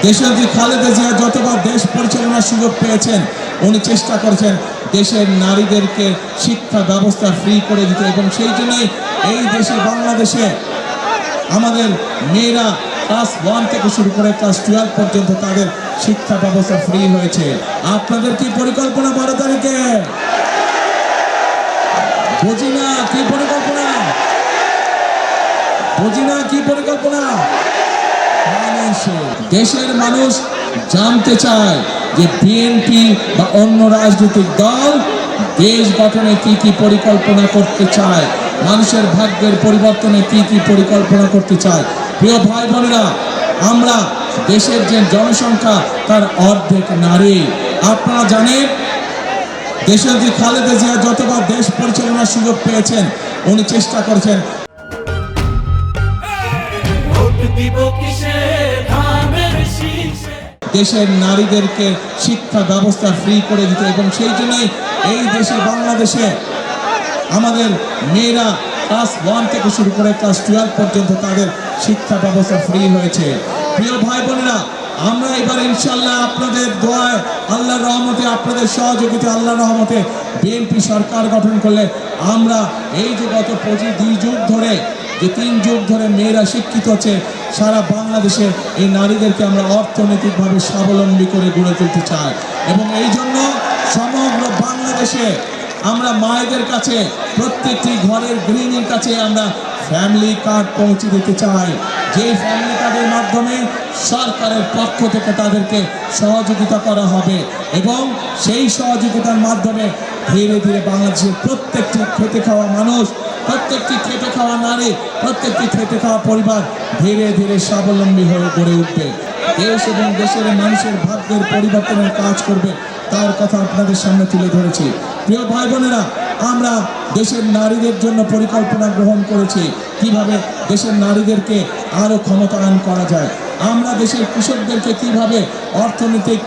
দেশনেত্রী খালেদা জিয়া যতবার দেশ পরিচালনার সুযোগ পেয়েছেন উনি চেষ্টা করেছেন দেশের নারীদেরকে শিক্ষা ব্যবস্থা ফ্রি করে দিতে, এবং সেই জন্যই এই দেশে বাংলাদেশে আমাদের মেয়েরা ক্লাস 1 থেকে শুরু করে ক্লাস 12 পর্যন্ত তাদের শিক্ষা ব্যবস্থা ফ্রি হয়েছে। আপনাদের কি পরিকল্পনা 12 তারিখে? বুঝি না কি পরিকল্পনা, বুঝি না কি পরিকল্পনা। দেশের মানুষ জানতে চায় যে বিএনপি বা অন্য রাজনৈতিক দল দেশ গঠনে কি কি পরিকল্পনা করতে চায়, মানুষের ভাগ্যের পরিবর্তনে কি কি পরিকল্পনা করতে চায়। প্রিয় ভাই বোনেরা, আমরা দেশের যে জনসংখ্যা তার অর্ধেক নারী। আপনারা জানেন দেশনেত্রী খালেদা জিয়া যতবার দেশ পরিচালনার সুযোগ পেয়েছেন উনি চেষ্টা করেছেন দেশের নারীদেরকে শিক্ষা ব্যবস্থা ফ্রি করে দিতে, এবং সেই জন্যই এই দেশে বাংলাদেশে আমাদের মেয়েরা ক্লাস 1 থেকে শুরু করে ক্লাস 12 পর্যন্ত তাদের শিক্ষা ব্যবস্থা ফ্রি হয়েছে। প্রিয় ভাই বোনেরা, আমরা এবার ইনশাআল্লাহ আপনাদের দোয়ায়, আল্লাহর রহমতে, আপনাদের সহযোগিতা, আল্লাহর রহমতে বিএনপি সরকার গঠন করলে আমরা এই যে গত 2 যুগ ধরে যে 3 যুগ ধরে মেয়েরা শিক্ষিত হচ্ছে সারা বাংলাদেশে এই নারীদেরকে আমরা অর্থনৈতিকভাবে স্বাবলম্বী করে গড়ে তুলতে চাই, এবং এই জন্য সমগ্র বাংলাদেশে আমরা মায়েদের কাছে প্রত্যেকটি ঘরের গৃহিণীর কাছে আমরা ফ্যামিলি কার্ড পৌঁছে দিতে চাই, যে ফ্যামিলি কার্ডের মাধ্যমে সরকারের পক্ষ থেকে তাদেরকে সহযোগিতা করা হবে, এবং সেই সহযোগিতার মাধ্যমে ধীরে ধীরে বাংলাদেশের প্রত্যেকটি খেটে খাওয়া মানুষ, প্রত্যেকটি খেটে খাওয়া নারী, প্রত্যেকটি খেটে খাওয়া পরিবার ধীরে ধীরে স্বাবলম্বী হয়ে গড়ে উঠবে, দেশ এবং দেশের মানুষের ভাগ্যের পরিবর্তনের কাজ করবে। তার কথা আপনাদের সামনে তুলে ধরেছি। প্রিয় ভাই বোনেরা, আমরা দেশের নারীদের জন্য পরিকল্পনা গ্রহণ করেছি কিভাবে দেশের নারীদেরকে আরো ক্ষমতায়ন করা যায়। আমরা দেশের কৃষকদেরকে কিভাবে অর্থনৈতিক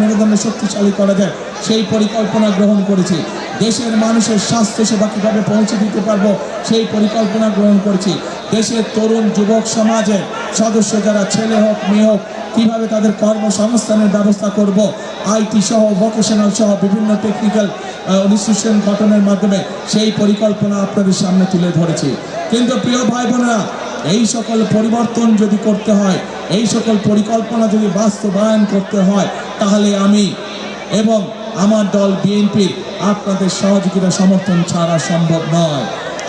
মেরুদণ্ড শক্তিশালী করা যায় সেই পরিকল্পনা গ্রহণ করেছি। দেশের মানুষের স্বাস্থ্য সেবা কিভাবে পৌঁছে দিতে পারবো সেই পরিকল্পনা গ্রহণ করেছি। দেশের তরুণ যুবক সমাজের সদস্য যারা ছেলে হোক মেয়ে হোক কিভাবে তাদের কর্মসংস্থানের ব্যবস্থা করব, আইটি সহ ভোকেশনাল সহ বিভিন্ন টেকনিক্যাল ইনস্টিটিউশন গঠনের মাধ্যমে সেই পরিকল্পনা আপনাদের সামনে তুলে ধরেছি। কিন্তু প্রিয় ভাই বোনেরা, এই সকল পরিবর্তন যদি করতে হয়, এই সকল পরিকল্পনা যদি বাস্তবায়ন করতে হয়, তাহলে আমি এবং আমার দল বিএনপি আপনাদের সহযোগিতা সমর্থন ছাড়া সম্ভব নয়।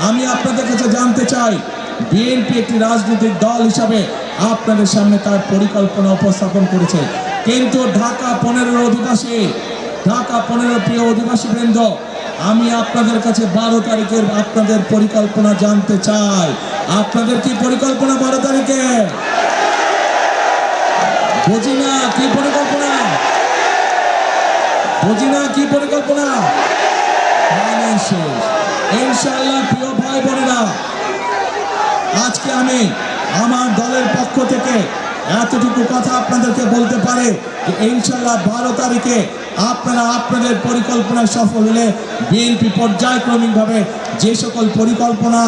আমি আপনাদের কাছে জানতে চাই, বিএনপি একটি রাজনৈতিক দল হিসাবে আপনাদের সামনে তার পরিকল্পনা উপস্থাপন করেছে, কিন্তু ঢাকা 15 অধিবাসী, ঢাকা 15 প্রিয় অধিবাসী বৃন্দ, আমি আপনাদের কাছে 12 তারিখের আপনাদের পরিকল্পনা জানতে চাই। আপনাদের কি পরিকল্পনা 12 তারিখে? বুঝি না কি পরিকল্পনা, বুঝি না কি পরিকল্পনা। ইনশাআল্লাহ প্রিয় ভাই বোনেরা, আজকে আমি আমার দলের পক্ষ থেকে এতটুকু কথা আপনাদেরকে বলতে পারে যে ইনশাআল্লাহ 12 তারিখে আপনারা আপনাদের পরিকল্পনা সফল হলে বিএনপি পর্যায়ক্রমিকভাবে যে সকল পরিকল্পনা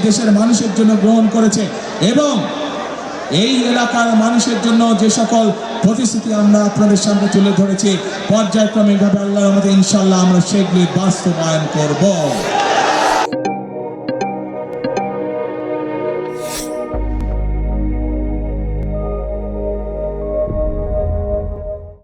দেশের মানুষের জন্য গ্রহণ করেছে এবং এই এলাকার মানুষের জন্য যে সকল প্রতিশ্রুতি আমরা আপনাদের সামনে তুলে ধরেছি, পর্যায়ক্রমিকভাবে আল্লাহর রহমতে ইনশাআল্লাহ আমরা সেগুলি বাস্তবায়ন করব।